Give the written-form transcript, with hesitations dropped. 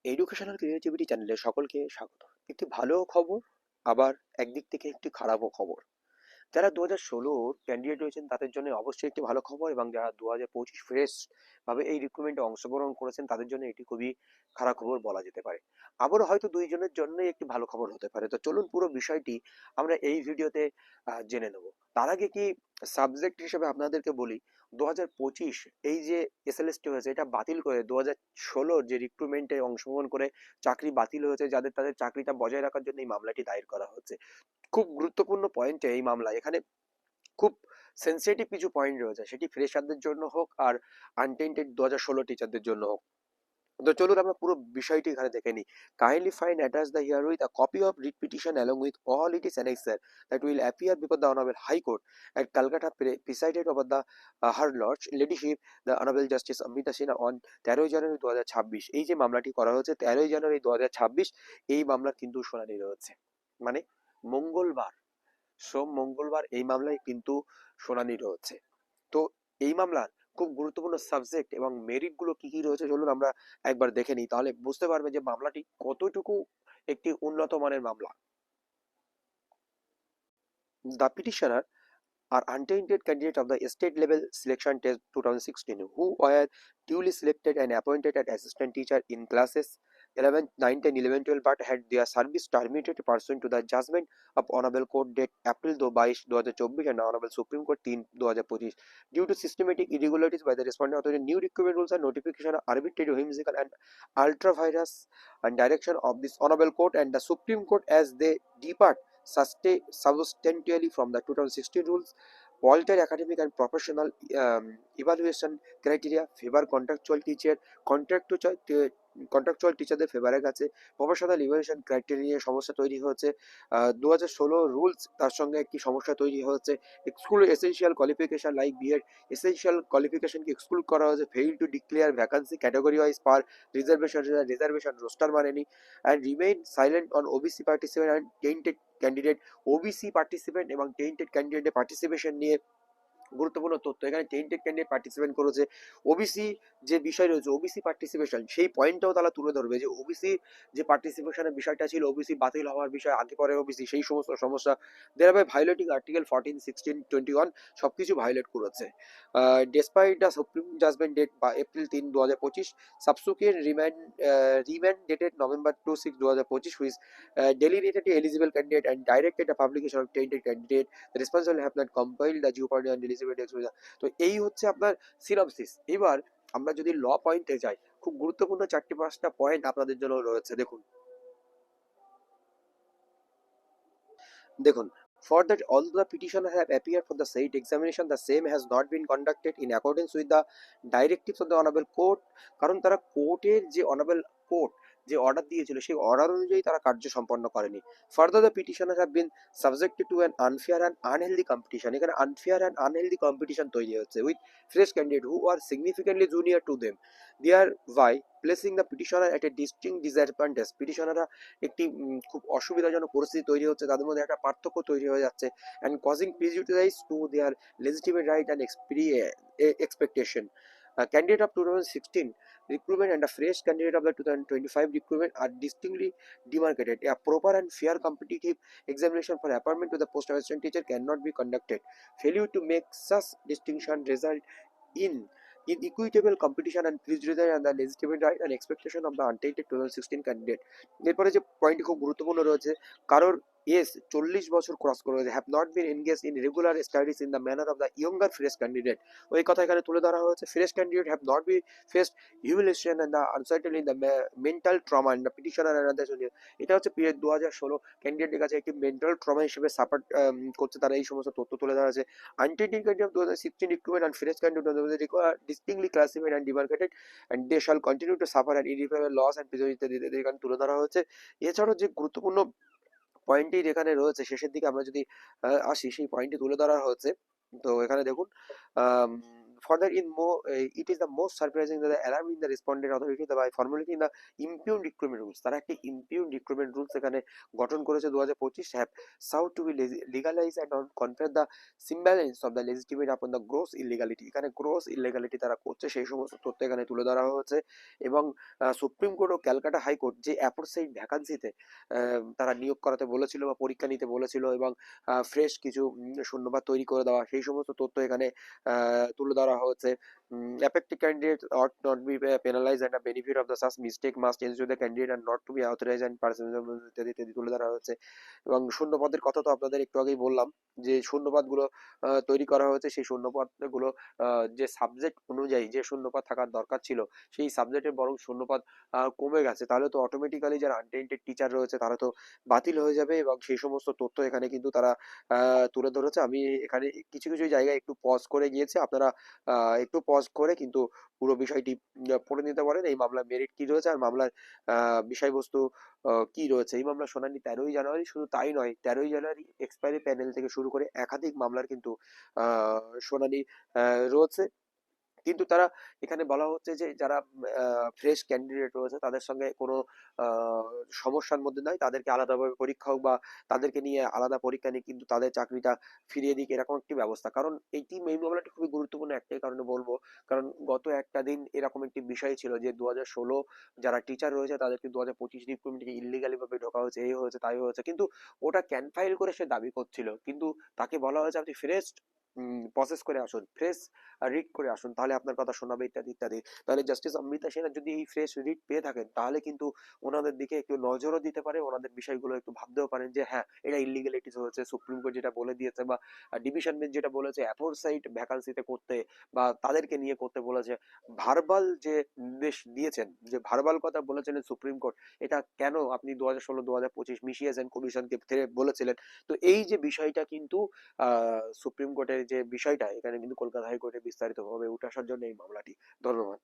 Educational creativity চ্যানেলে সকলকে স্বাগত। একটি ভালো খবর, আবার একদিক থেকে একটি খারাপও খবর। যারা 2016 ক্যান্ডিডেট রয়েছেন তাদের জন্য অবশ্যই একটি ভালো খবর, এবং যারা 2025 ফ্রেশ ভাবে এই রিক্রুটমেন্টে অংশগ্রহণ করেছেন তাদের জন্য এটি খুবই খারাপ খবর বলা যেতে পারে। আবারও হয়তো দুইজনের জন্যই একটি ভালো খবর হতে পারে। তো চলুন পুরো বিষয়টি আমরা এই ভিডিওতে জেনে নেব। তার আগে কি সাবজেক্ট হিসেবে আপনাদেরকে বলি, 2025 এই যে এসএলএসটি হয়েছে এটা বাতিল করে 2016 যে রিক্রুটমেন্টে অংশগ্রহণ করে চাকরি বাতিল হয়েছে যাদের, তাদের চাকরিটা বজায় রাখার জন্য এই মামলাটি দায়ের করা হচ্ছে। খুব গুরুত্বপূর্ণ পয়েন্টে এই মামলা, এখানে খুব সেন্সিটিভ কিছু পয়েন্ট রয়েছে, সেটি ফ্রেশারদের জন্য হোক আর আনটেন্টেড 2016 টিচারদের জন্য হোক। তো চলুন আমরা পুরো বিষয়টি এখানে দেখে নিই। Kindly find attach the here with a copy of writ petition along with all it is annexer that will appear before the Honorable High Court at Calcutta, presided over the Her Lord's Ladyship the Honorable Justice Amrita Sinha on 13 জানুয়ারি 2026। এই যে মামলাটি করা হয়েছে 13 জানুয়ারি 2026, এই মামলার কিন্তু শুনানি রয়েছে, মানে মঙ্গলবার, সোম মঙ্গলবার এই মামলায় কিন্তু শুনানি রয়েছে। তো এই মামলার খুব গুরুত্বপূর্ণ সাবজেক্ট এবং মেরিট গুলো কি কি রয়েছে চলুন আমরা একবার দেখে নিই, তাহলে বুঝতে পারবে যে মামলাটি কতটুকু একটি উন্নত মানের মামলা। The petitioner are untainted candidate of the state level selection test 2016 who were duly selected and appointed as assistant teacher in classes 11, 9, 10, 11, 12 but had their service terminated pursuant to the judgment of Honorable Court date April 22, 2024 and Honorable Supreme Court 3, 2025 due to systematic irregularities by the respondent authority. New recruitment rules and notification are arbitrary, whimsical and ultra virus and direction of this Honorable Court and the Supreme Court as they depart substantially from the 2016 rules. Walter academic and professional evaluation criteria favor contractual টিচারদের ফেভারে গেছে। Professional evaluation criteria নিয়ে সমস্যা তৈরি হয়েছে। 2016 rules তার সঙ্গে একটি সমস্যা তৈরি হয়েছে। Exclude essential qualification like BEd, essential কোয়ালিফিকেশনকে এক্সক্লুড করা হয়েছে। Fail to declare vacancy category wise per reservation roster মানেনি, and remain silent on OBC participant and tainted candidate. OBC participant এবং টেন্টেড ক্যান্ডিডেটের পার্টিসিপেশন নিয়ে গুরুত্বপূর্ণ তথ্য, এখানে টেন্টেড ক্যান্ডিডেট পার্টিসিপেট করেছে। ওবিসি যে বিষয় রয়েছে ওবিসি পার্টিসিপেশন, সেই পয়েন্টটাও তারা তুলে ধরবে যে ওবিসি যে পার্টিসিপেশনের বিষয়টা ছিল, ওবিসি বাতিল হওয়ার বিষয়, আগে পরে ওবিসি, সেই সমস্ত সমস্যা দেয়ার বাই ভায়োলেটিং আর্টিকেল 14, 16, 21 সবকিছু ভায়োলেট করেছে। Despite the supreme judgement date বা April 3, 2025, subsequent remand dated November 2, 6, 2025 which delineated the eligible candidate and directed the publication of tainted candidate. The responsible have not compiled the jeopardy and eligibility exposure. তো এই হচ্ছে আপনার synopsis. এবার আমরা যদি ল পয়েন্টে যাই, খুব গুরুত্বপূর্ণ 4-5টা পয়েন্ট আপনাদের জন্য রয়েছে। দেখুন, for that although the petitioner have appeared for the said examination, the same has not been conducted in accordance with the directives of the honorable court, কারণ তারা কোর্টের যে honorable court যে অর্ডার দিয়েছিল সেই অর্ডার অনুযায়ী তারা কার্য সম্পন্ন করেনি। Further, the petitioner have been subjected to an unfair and unhealthy competition, এখানে unfair and unhealthy competition তৈরি হচ্ছে with fresh candidate who are significantly junior to them, thereby placing the petitioner at a distinct disadvantage. পিটিশনাররা একটি খুব অসুবিধাজনক পরিস্থিতি তৈরি হচ্ছে, তাদের মধ্যে একটা পার্থক্য তৈরি হয়ে যাচ্ছে, and causing prejudice to their legitimate right and expectation. A candidate of 2016 recruitment and a fresh candidate of the 2025 recruitment are distinctly demarcated. A proper and fair competitive examination for appointment to the post of assistant teacher cannot be conducted. Failure to make such distinction result in equitable competition and prejudice and the legitimate right and expectation of the untainted 2016 candidate. এরপরে যে পয়েন্টটি খুব গুরুত্বপূর্ণ রয়েছে, কারোর age 40 বছর cross করে রয়েছে, have not been engage in regular studies in the manner of the younger fresh candidate. ওই কথা এখানে তুলে ধরা হয়েছে। Fresh candidate have not be faced humiliation and the uncertain in the mental trauma in the petitioner and the junior. এটা হচ্ছে period 2016 ক্যান্ডিডেটের কাছে একটি মেন্টাল ট্রমা হিসেবে সাপোর্ট করছে, তারা এই সমস্ত তথ্য তুলে ধরা আছে। Untainted candidate of 2016 recruitment and fresh candidate require distinctly classified and demarcated and they shall continue to suffer an irreparable loss and prejudice ইত্যাদি এখানে তুলে ধরা হয়েছে। এছাড়াও যে গুরুত্বপূর্ণ পয়েন্টটি যেখানে রয়েছে শেষের দিকে আমরা যদি আসি, সেই পয়েন্টটি তুলে ধরা হয়েছে। তো এখানে দেখুন, further in more, it is the most surprising that the alarm in the respondent authority by formulating the impugned recruitment rules, তারা একটি impugned recruitment rules এখানে গঠন করেছে 2025 have sought to be legalized and confer the semblance of the legitimate upon the gross illegality, এখানে gross illegality তারা করছে সেই সমস্ত তথ্য এখানে তুলে ধরা হয়েছে। এবং সুপ্রিম কোর্ট ও ক্যালকাটা হাইকোর্ট যে অ্যাফোরসাইড ভ্যাকান্সিতে তারা নিয়োগ করাতে বলেছিল বা পরীক্ষা নিতে বলেছিল এবং ফ্রেশ কিছু শূন্যপদ তৈরি করে দেওয়া সেই সমস্ত তথ্য এখানে তুলে ধরা হয়েছে। Affected candidates ought not be penalized and the benefit of the such mistake must ensure the candidate and not to be authorized and personal ইত্যাদি ইত্যাদি তুলে ধরা হয়েছে। এবং শূন্যপদের কথা তো আপনাদের একটু আগেই বললাম যে শূন্যপদগুলো তৈরি করা হয়েছে, সেই শূন্যপদগুলো যে সাবজেক্ট অনুযায়ী যে শূন্যপদ থাকার দরকার ছিল সেই সাবজেক্টের বরং শূন্যপদ কমে গেছে, তাহলে তো অটোমেটিক্যালি যারা আনটেন্টেড টিচার রয়েছে তারা তো বাতিল হয়ে যাবে। এবং সেই সমস্ত তথ্য এখানে কিন্তু তারা তুলে ধরেছে। আমি এখানে কিছু কিছু জায়গায় একটু পজ করে গিয়েছি, আপনারা একটু পজ করে কিন্তু পুরো বিষয়টি পড়ে নিতে পারেন। এই মামলার মেরিট কি রয়েছে আর মামলার বিষয়বস্তু কি রয়েছে। এই মামলার শুনানি 13ই জানুয়ারি, শুধু তাই নয় 13ই জানুয়ারি এক্সপায়ারি প্যানেল থেকে শুরু করে একাধিক মামলার কিন্তু শুনানি রয়েছে। কিন্তু তারা এখানে বলা হচ্ছে যে যারা ফ্রেশ ক্যান্ডিডেট রয়েছে তাদের সঙ্গে কোনো সমস্যার মধ্যে নয়, তাদেরকে আলাদাভাবে পরীক্ষা হোক বা তাদেরকে নিয়ে আলাদা পরীক্ষা নিয়ে কিন্তু তাদের চাকরিটা ফিরিয়ে দিক, এরকম একটি ব্যবস্থা। কারণ এই মামলাটি খুবই গুরুত্বপূর্ণ একটাই কারণে বলবো, কারণ গত একটা দিন এরকম একটি বিষয় ছিল যে 2016 যারা টিচার রয়েছে তাদেরকে 2025 রিক্রুটমেন্টে ইলিগালি ভাবে ঢোকা হয়েছে, এই হয়েছে তাই হয়েছে, কিন্তু ওটা ক্যানফাইল করে সে দাবি করছিল, কিন্তু তাকে বলা হয়েছে আপনি ফ্রেশ প্রসেস করে আসুন, ফ্রেশ রিড করে আসুন, তাহলে আপনার কথা শোনাবে ইত্যাদি ইত্যাদি। তাহলে জাস্টিস অমৃতা সেনের যদি এই ফ্রেশ রিড পেয়ে থাকেন তাহলে কিন্তু ওনাদের দিকে একটু নজরও দিতে পারে, ওনাদের বিষয়গুলো একটু ভাবতেও পারেন যে হ্যাঁ এটা ইলিগালিটিস হয়েছে, সুপ্রিম কোর্ট যেটা বলে দিয়েছে বা ডিভিশন বেঞ্চ যেটা বলেছে অ্যাফোরসাইট ভ্যাকান্সিতে করতে বা তাদেরকে নিয়ে করতে বলেছে, ভার্বাল যে নির্দেশ দিয়েছেন, যে ভার্বাল কথা বলেছিলেন সুপ্রিম কোর্ট, এটা কেন আপনি 2016 2025 মিশিয়েছেন, কমিশনকে বলেছিলেন। তো এই যে বিষয়টা কিন্তু সুপ্রিম কোর্টের যে বিষয়টা এখানে কিন্তু কলকাতা হাইকোর্টে বিস্তারিতভাবে উঠে আসার জন্য এই মামলাটি। ধন্যবাদ।